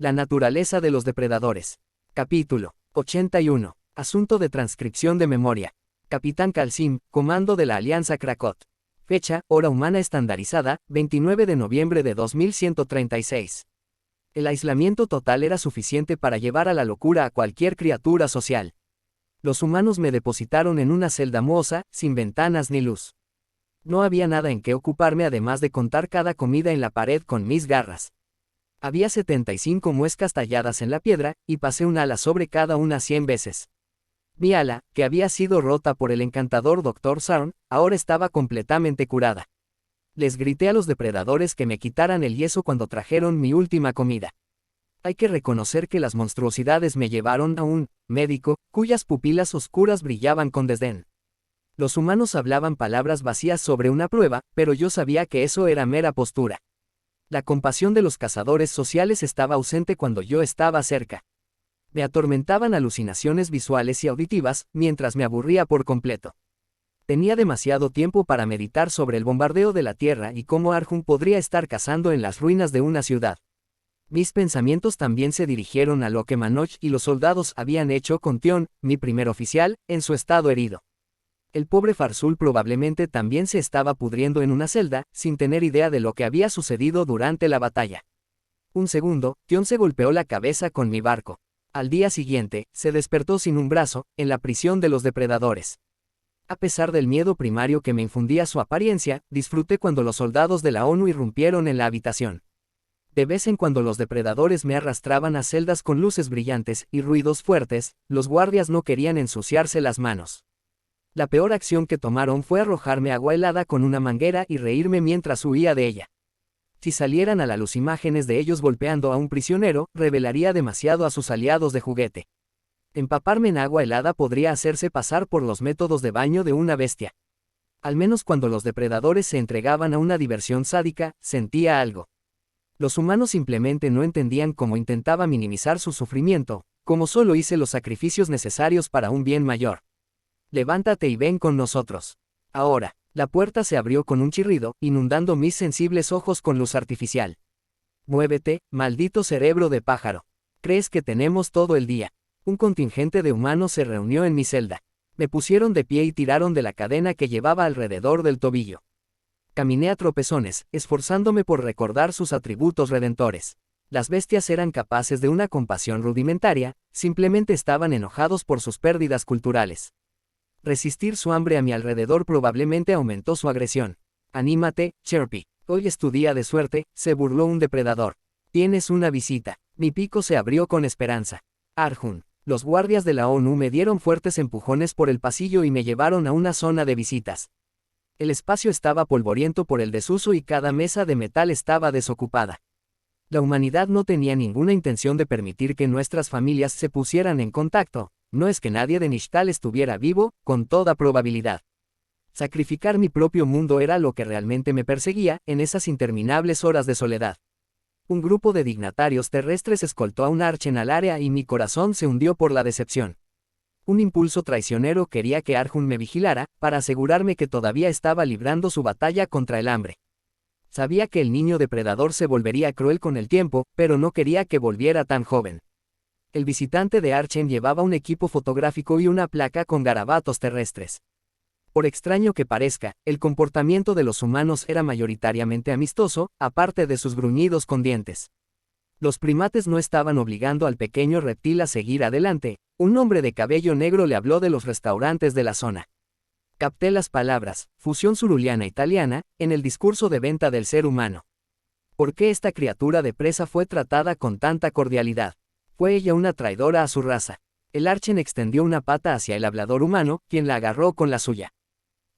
La naturaleza de los depredadores. Capítulo 81. Asunto de transcripción de memoria. Capitán Kalsim, comando de la Alianza Krakot. Fecha, hora humana estandarizada, 29 de noviembre de 2136. El aislamiento total era suficiente para llevar a la locura a cualquier criatura social. Los humanos me depositaron en una celda mohosa, sin ventanas ni luz. No había nada en qué ocuparme además de contar cada comida en la pared con mis garras. Había 75 muescas talladas en la piedra, y pasé un ala sobre cada una 100 veces. Mi ala, que había sido rota por el encantador Dr. Sarn, ahora estaba completamente curada. Les grité a los depredadores que me quitaran el yeso cuando trajeron mi última comida. Hay que reconocer que las monstruosidades me llevaron a un médico, cuyas pupilas oscuras brillaban con desdén. Los humanos hablaban palabras vacías sobre una prueba, pero yo sabía que eso era mera postura. La compasión de los cazadores sociales estaba ausente cuando yo estaba cerca. Me atormentaban alucinaciones visuales y auditivas, mientras me aburría por completo. Tenía demasiado tiempo para meditar sobre el bombardeo de la Tierra y cómo Arjun podría estar cazando en las ruinas de una ciudad. Mis pensamientos también se dirigieron a lo que Manoj y los soldados habían hecho con Tion, mi primer oficial, en su estado herido. El pobre Farzul probablemente también se estaba pudriendo en una celda, sin tener idea de lo que había sucedido durante la batalla. Un segundo, Tion se golpeó la cabeza con mi barco. Al día siguiente, se despertó sin un brazo, en la prisión de los depredadores. A pesar del miedo primario que me infundía su apariencia, disfruté cuando los soldados de la ONU irrumpieron en la habitación. De vez en cuando los depredadores me arrastraban a celdas con luces brillantes y ruidos fuertes, los guardias no querían ensuciarse las manos. La peor acción que tomaron fue arrojarme agua helada con una manguera y reírme mientras huía de ella. Si salieran a la luz imágenes de ellos golpeando a un prisionero, revelaría demasiado a sus aliados de juguete. Empaparme en agua helada podría hacerse pasar por los métodos de baño de una bestia. Al menos cuando los depredadores se entregaban a una diversión sádica, sentía algo. Los humanos simplemente no entendían cómo intentaba minimizar su sufrimiento, como solo hice los sacrificios necesarios para un bien mayor. Levántate y ven con nosotros. Ahora, la puerta se abrió con un chirrido, inundando mis sensibles ojos con luz artificial. Muévete, maldito cerebro de pájaro. ¿Crees que tenemos todo el día? Un contingente de humanos se reunió en mi celda. Me pusieron de pie y tiraron de la cadena que llevaba alrededor del tobillo. Caminé a tropezones, esforzándome por recordar sus atributos redentores. Las bestias eran capaces de una compasión rudimentaria, simplemente estaban enojados por sus pérdidas culturales. Resistir su hambre a mi alrededor probablemente aumentó su agresión. Anímate, Chirpy. Hoy es tu día de suerte, se burló un depredador. Tienes una visita. Mi pico se abrió con esperanza. Arjun. Los guardias de la ONU me dieron fuertes empujones por el pasillo y me llevaron a una zona de visitas. El espacio estaba polvoriento por el desuso y cada mesa de metal estaba desocupada. La humanidad no tenía ninguna intención de permitir que nuestras familias se pusieran en contacto. No es que nadie de Nishtal estuviera vivo, con toda probabilidad. Sacrificar mi propio mundo era lo que realmente me perseguía, en esas interminables horas de soledad. Un grupo de dignatarios terrestres escoltó a un Archen al área y mi corazón se hundió por la decepción. Un impulso traicionero quería que Arjun me vigilara, para asegurarme que todavía estaba librando su batalla contra el hambre. Sabía que el niño depredador se volvería cruel con el tiempo, pero no quería que volviera tan joven. El visitante de Archen llevaba un equipo fotográfico y una placa con garabatos terrestres. Por extraño que parezca, el comportamiento de los humanos era mayoritariamente amistoso, aparte de sus gruñidos con dientes. Los primates no estaban obligando al pequeño reptil a seguir adelante. Un hombre de cabello negro le habló de los restaurantes de la zona. Capté las palabras, fusión zuruliana italiana, en el discurso de venta del ser humano. ¿Por qué esta criatura de presa fue tratada con tanta cordialidad? Fue ella una traidora a su raza. El Archen extendió una pata hacia el hablador humano, quien la agarró con la suya.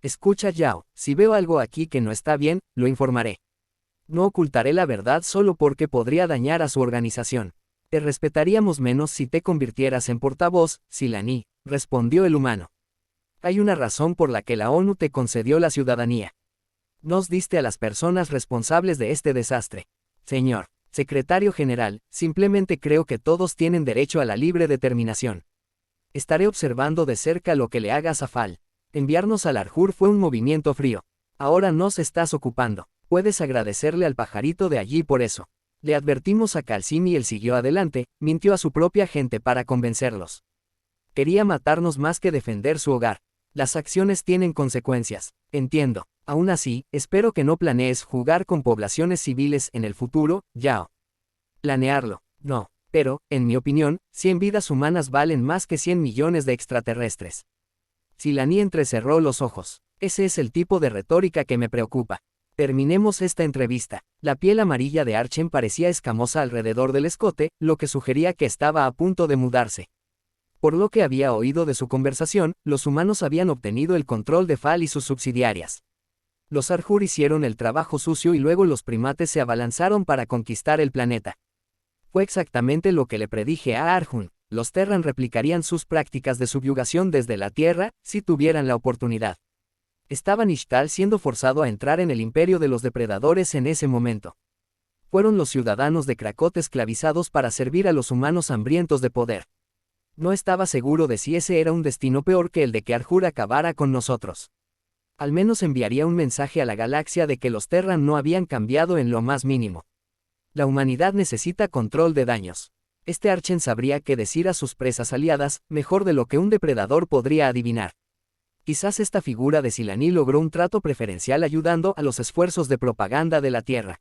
Escucha, Yao, si veo algo aquí que no está bien, lo informaré. No ocultaré la verdad solo porque podría dañar a su organización. Te respetaríamos menos si te convirtieras en portavoz, Silani, respondió el humano. Hay una razón por la que la ONU te concedió la ciudadanía. Nos diste a las personas responsables de este desastre. Señor Secretario General, simplemente creo que todos tienen derecho a la libre determinación. Estaré observando de cerca lo que le hagas a Fal. Enviarnos al Arjur fue un movimiento frío. Ahora nos estás ocupando. Puedes agradecerle al pajarito de allí por eso. Le advertimos a Kalsim y él siguió adelante, mintió a su propia gente para convencerlos. Quería matarnos más que defender su hogar. Las acciones tienen consecuencias, entiendo. Aún así, espero que no planees jugar con poblaciones civiles en el futuro, Yao. Planearlo, no. Pero, en mi opinión, 100 vidas humanas valen más que 100 millones de extraterrestres. Silani entrecerró los ojos. Ese es el tipo de retórica que me preocupa. Terminemos esta entrevista. La piel amarilla de Archen parecía escamosa alrededor del escote, lo que sugería que estaba a punto de mudarse. Por lo que había oído de su conversación, los humanos habían obtenido el control de Fal y sus subsidiarias. Los Arjur hicieron el trabajo sucio y luego los primates se abalanzaron para conquistar el planeta. Fue exactamente lo que le predije a Arjun. Los Terran replicarían sus prácticas de subyugación desde la Tierra, si tuvieran la oportunidad. Estaba Nishtal siendo forzado a entrar en el imperio de los depredadores en ese momento. Fueron los ciudadanos de Krakot esclavizados para servir a los humanos hambrientos de poder. No estaba seguro de si ese era un destino peor que el de que Arjur acabara con nosotros. Al menos enviaría un mensaje a la galaxia de que los Terran no habían cambiado en lo más mínimo. La humanidad necesita control de daños. Este Archen sabría qué decir a sus presas aliadas, mejor de lo que un depredador podría adivinar. Quizás esta figura de Silani logró un trato preferencial ayudando a los esfuerzos de propaganda de la Tierra.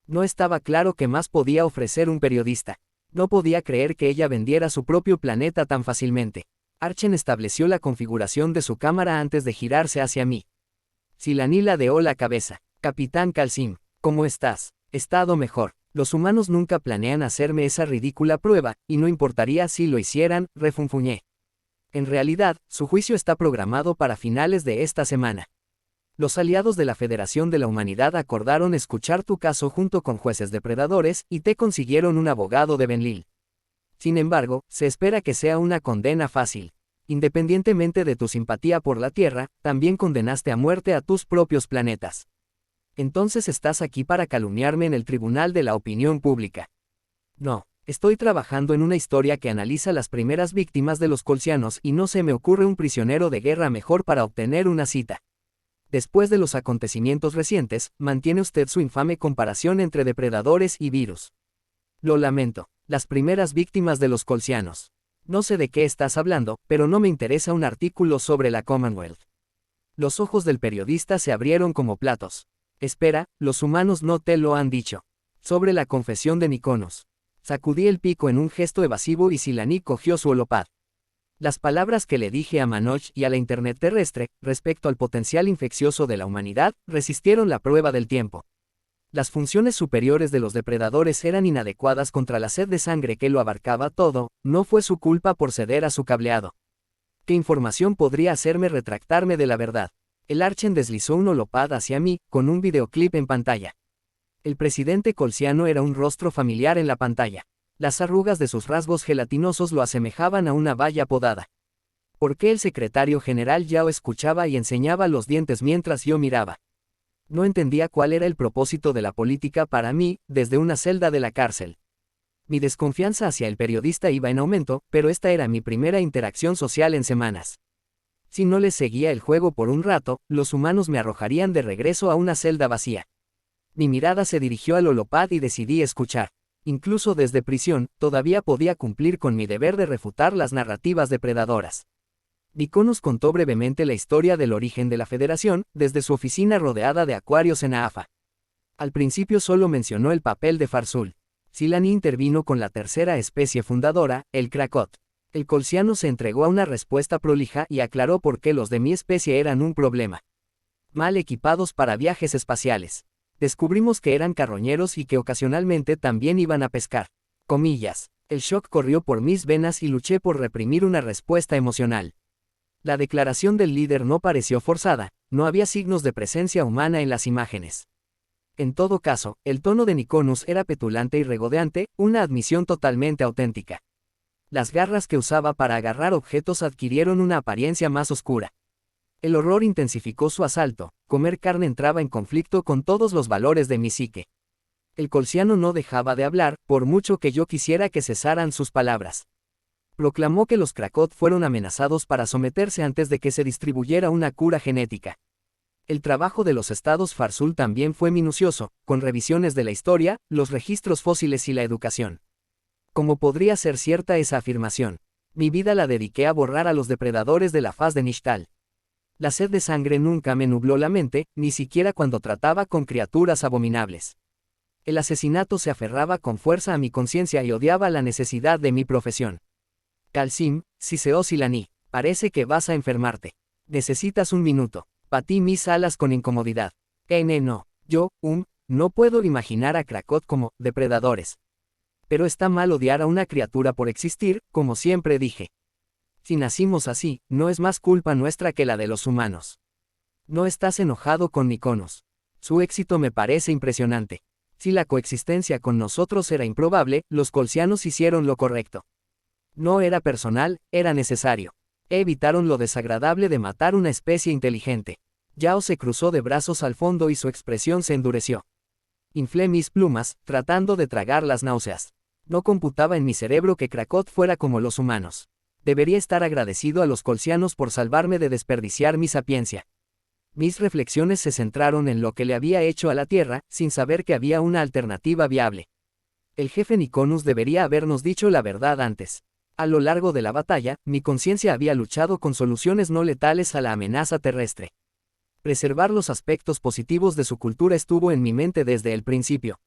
No estaba claro qué más podía ofrecer un periodista. No podía creer que ella vendiera su propio planeta tan fácilmente. Archen estableció la configuración de su cámara antes de girarse hacia mí. Silani ladeó la cabeza. Capitán Kalsim, ¿cómo estás? Estado mejor. Los humanos nunca planean hacerme esa ridícula prueba, y no importaría si lo hicieran, refunfuñé. En realidad, su juicio está programado para finales de esta semana. Los aliados de la Federación de la Humanidad acordaron escuchar tu caso junto con jueces depredadores y te consiguieron un abogado de Benlil. Sin embargo, se espera que sea una condena fácil. Independientemente de tu simpatía por la Tierra, también condenaste a muerte a tus propios planetas. Entonces estás aquí para calumniarme en el Tribunal de la Opinión Pública. No, estoy trabajando en una historia que analiza las primeras víctimas de los colsianos y no se me ocurre un prisionero de guerra mejor para obtener una cita. Después de los acontecimientos recientes, mantiene usted su infame comparación entre depredadores y virus. Lo lamento, las primeras víctimas de los colsianos. No sé de qué estás hablando, pero no me interesa un artículo sobre la Commonwealth. Los ojos del periodista se abrieron como platos. Espera, los humanos no te lo han dicho. Sobre la confesión de Niconos. Sacudí el pico en un gesto evasivo y Silani cogió su holopad. Las palabras que le dije a Manoj y a la Internet terrestre, respecto al potencial infeccioso de la humanidad, resistieron la prueba del tiempo. Las funciones superiores de los depredadores eran inadecuadas contra la sed de sangre que lo abarcaba todo, no fue su culpa por ceder a su cableado. ¿Qué información podría hacerme retractarme de la verdad? El Archen deslizó un holopad hacia mí, con un videoclip en pantalla. El presidente colsiano era un rostro familiar en la pantalla. Las arrugas de sus rasgos gelatinosos lo asemejaban a una valla podada. ¿Por qué el secretario general Yao escuchaba y enseñaba los dientes mientras yo miraba? No entendía cuál era el propósito de la política para mí, desde una celda de la cárcel. Mi desconfianza hacia el periodista iba en aumento, pero esta era mi primera interacción social en semanas. Si no les seguía el juego por un rato, los humanos me arrojarían de regreso a una celda vacía. Mi mirada se dirigió al holopad y decidí escuchar. Incluso desde prisión, todavía podía cumplir con mi deber de refutar las narrativas depredadoras. Niconos contó brevemente la historia del origen de la Federación, desde su oficina rodeada de acuarios en Aafa. Al principio solo mencionó el papel de Farzul. Silani intervino con la tercera especie fundadora, el Krakot. El colsiano se entregó a una respuesta prolija y aclaró por qué los de mi especie eran un problema. Mal equipados para viajes espaciales. Descubrimos que eran carroñeros y que ocasionalmente también iban a pescar. Comillas. El shock corrió por mis venas y luché por reprimir una respuesta emocional. La declaración del líder no pareció forzada, no había signos de presencia humana en las imágenes. En todo caso, el tono de Niconus era petulante y regodeante, una admisión totalmente auténtica. Las garras que usaba para agarrar objetos adquirieron una apariencia más oscura. El horror intensificó su asalto, comer carne entraba en conflicto con todos los valores de mi psique. El colsiano no dejaba de hablar, por mucho que yo quisiera que cesaran sus palabras. Proclamó que los Krakot fueron amenazados para someterse antes de que se distribuyera una cura genética. El trabajo de los estados Farsul también fue minucioso, con revisiones de la historia, los registros fósiles y la educación. ¿Cómo podría ser cierta esa afirmación? Mi vida la dediqué a borrar a los depredadores de la faz de Nishtal. La sed de sangre nunca me nubló la mente, ni siquiera cuando trataba con criaturas abominables. El asesinato se aferraba con fuerza a mi conciencia y odiaba la necesidad de mi profesión. Kalsim, Siseo Silani, parece que vas a enfermarte. Necesitas un minuto. Batí mis alas con incomodidad. No. Yo, no puedo imaginar a Krakot como depredadores. Pero está mal odiar a una criatura por existir, como siempre dije. Si nacimos así, no es más culpa nuestra que la de los humanos. No estás enojado con Mykonos. Su éxito me parece impresionante. Si la coexistencia con nosotros era improbable, los colsianos hicieron lo correcto. No era personal, era necesario. Evitaron lo desagradable de matar una especie inteligente. Yao se cruzó de brazos al fondo y su expresión se endureció. Inflé mis plumas, tratando de tragar las náuseas. No computaba en mi cerebro que Krakot fuera como los humanos. Debería estar agradecido a los colsianos por salvarme de desperdiciar mi sapiencia. Mis reflexiones se centraron en lo que le había hecho a la Tierra, sin saber que había una alternativa viable. El jefe Mykonos debería habernos dicho la verdad antes. A lo largo de la batalla, mi conciencia había luchado con soluciones no letales a la amenaza terrestre. Preservar los aspectos positivos de su cultura estuvo en mi mente desde el principio.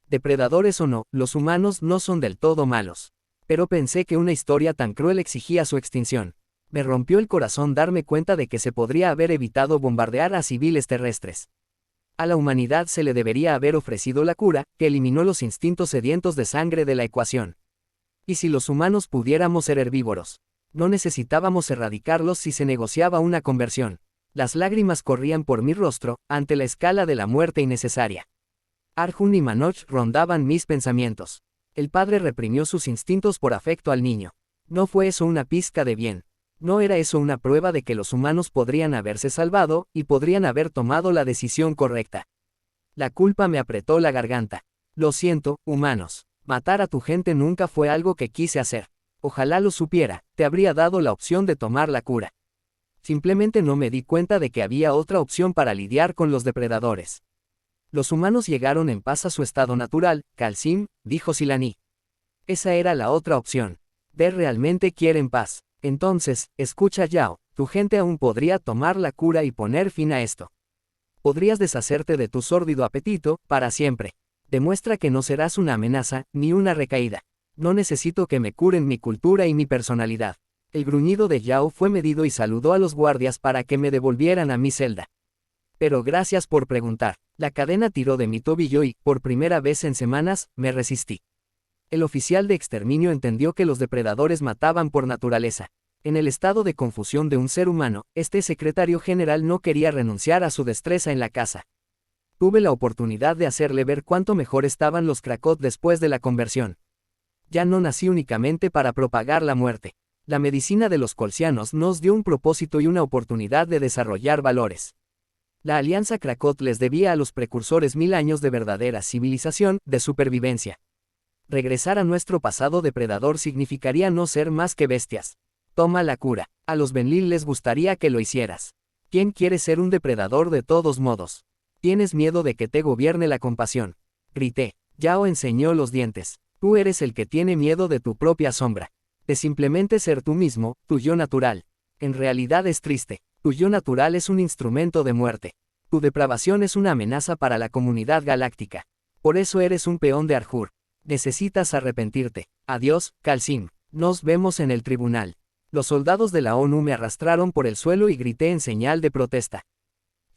Depredadores o no, los humanos no son del todo malos. Pero pensé que una historia tan cruel exigía su extinción. Me rompió el corazón darme cuenta de que se podría haber evitado bombardear a civiles terrestres. A la humanidad se le debería haber ofrecido la cura, que eliminó los instintos sedientos de sangre de la ecuación. ¿Y si los humanos pudiéramos ser herbívoros? No necesitábamos erradicarlos si se negociaba una conversión. Las lágrimas corrían por mi rostro, ante la escala de la muerte innecesaria. Arjun y Manoj rondaban mis pensamientos. El padre reprimió sus instintos por afecto al niño. ¿No fue eso una pizca de bien? ¿No era eso una prueba de que los humanos podrían haberse salvado, y podrían haber tomado la decisión correcta? La culpa me apretó la garganta. Lo siento, humanos. Matar a tu gente nunca fue algo que quise hacer. Ojalá lo supiera, te habría dado la opción de tomar la cura. Simplemente no me di cuenta de que había otra opción para lidiar con los depredadores. Los humanos llegaron en paz a su estado natural, Kalsim, dijo Silani. Esa era la otra opción. Der realmente quieren paz. Entonces, escucha Yao, tu gente aún podría tomar la cura y poner fin a esto. Podrías deshacerte de tu sórdido apetito, para siempre. Demuestra que no serás una amenaza, ni una recaída. No necesito que me curen mi cultura y mi personalidad. El gruñido de Yao fue medido y saludó a los guardias para que me devolvieran a mi celda. Pero gracias por preguntar. La cadena tiró de mi tobillo y, por primera vez en semanas, me resistí. El oficial de exterminio entendió que los depredadores mataban por naturaleza. En el estado de confusión de un ser humano, este secretario general no quería renunciar a su destreza en la caza. Tuve la oportunidad de hacerle ver cuánto mejor estaban los Krakot después de la conversión. Ya no nací únicamente para propagar la muerte. La medicina de los colsianos nos dio un propósito y una oportunidad de desarrollar valores. La alianza Krakot les debía a los precursores 1000 años de verdadera civilización, de supervivencia. Regresar a nuestro pasado depredador significaría no ser más que bestias. Toma la cura. A los Benlil les gustaría que lo hicieras. ¿Quién quiere ser un depredador de todos modos? Tienes miedo de que te gobierne la compasión. Grité. Yao enseñó los dientes. Tú eres el que tiene miedo de tu propia sombra. De simplemente ser tú mismo, tu yo natural. En realidad es triste. Tu yo natural es un instrumento de muerte. Tu depravación es una amenaza para la comunidad galáctica. Por eso eres un peón de Arjur. Necesitas arrepentirte. Adiós, Kalsim. Nos vemos en el tribunal. Los soldados de la ONU me arrastraron por el suelo y grité en señal de protesta.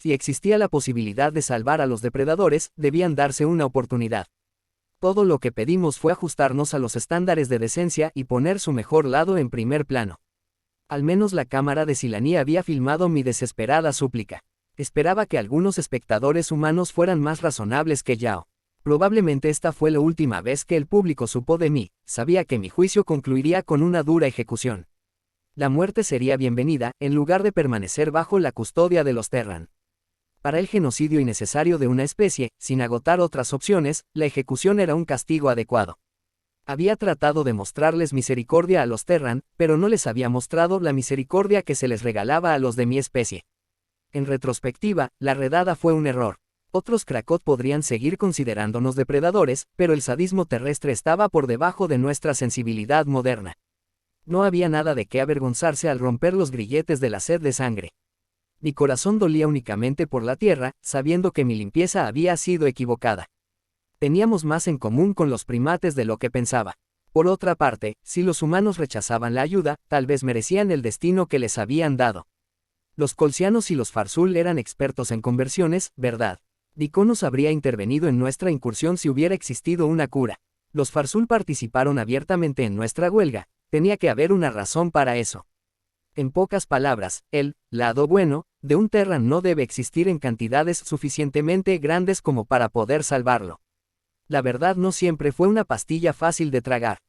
Si existía la posibilidad de salvar a los depredadores, debían darse una oportunidad. Todo lo que pedimos fue ajustarnos a los estándares de decencia y poner su mejor lado en primer plano. Al menos la cámara de Silani había filmado mi desesperada súplica. Esperaba que algunos espectadores humanos fueran más razonables que Yao. Probablemente esta fue la última vez que el público supo de mí. Sabía que mi juicio concluiría con una dura ejecución. La muerte sería bienvenida, en lugar de permanecer bajo la custodia de los Terran. Para el genocidio innecesario de una especie, sin agotar otras opciones, la ejecución era un castigo adecuado. Había tratado de mostrarles misericordia a los Terran, pero no les había mostrado la misericordia que se les regalaba a los de mi especie. En retrospectiva, la redada fue un error. Otros Krakot podrían seguir considerándonos depredadores, pero el sadismo terrestre estaba por debajo de nuestra sensibilidad moderna. No había nada de qué avergonzarse al romper los grilletes de la sed de sangre. Mi corazón dolía únicamente por la tierra, sabiendo que mi limpieza había sido equivocada. Teníamos más en común con los primates de lo que pensaba. Por otra parte, si los humanos rechazaban la ayuda, tal vez merecían el destino que les habían dado. Los colsianos y los Farzul eran expertos en conversiones, ¿verdad? Diconos habría intervenido en nuestra incursión si hubiera existido una cura. Los Farzul participaron abiertamente en nuestra huelga, tenía que haber una razón para eso. En pocas palabras, el lado bueno de un Terran no debe existir en cantidades suficientemente grandes como para poder salvarlo. La verdad no siempre fue una pastilla fácil de tragar.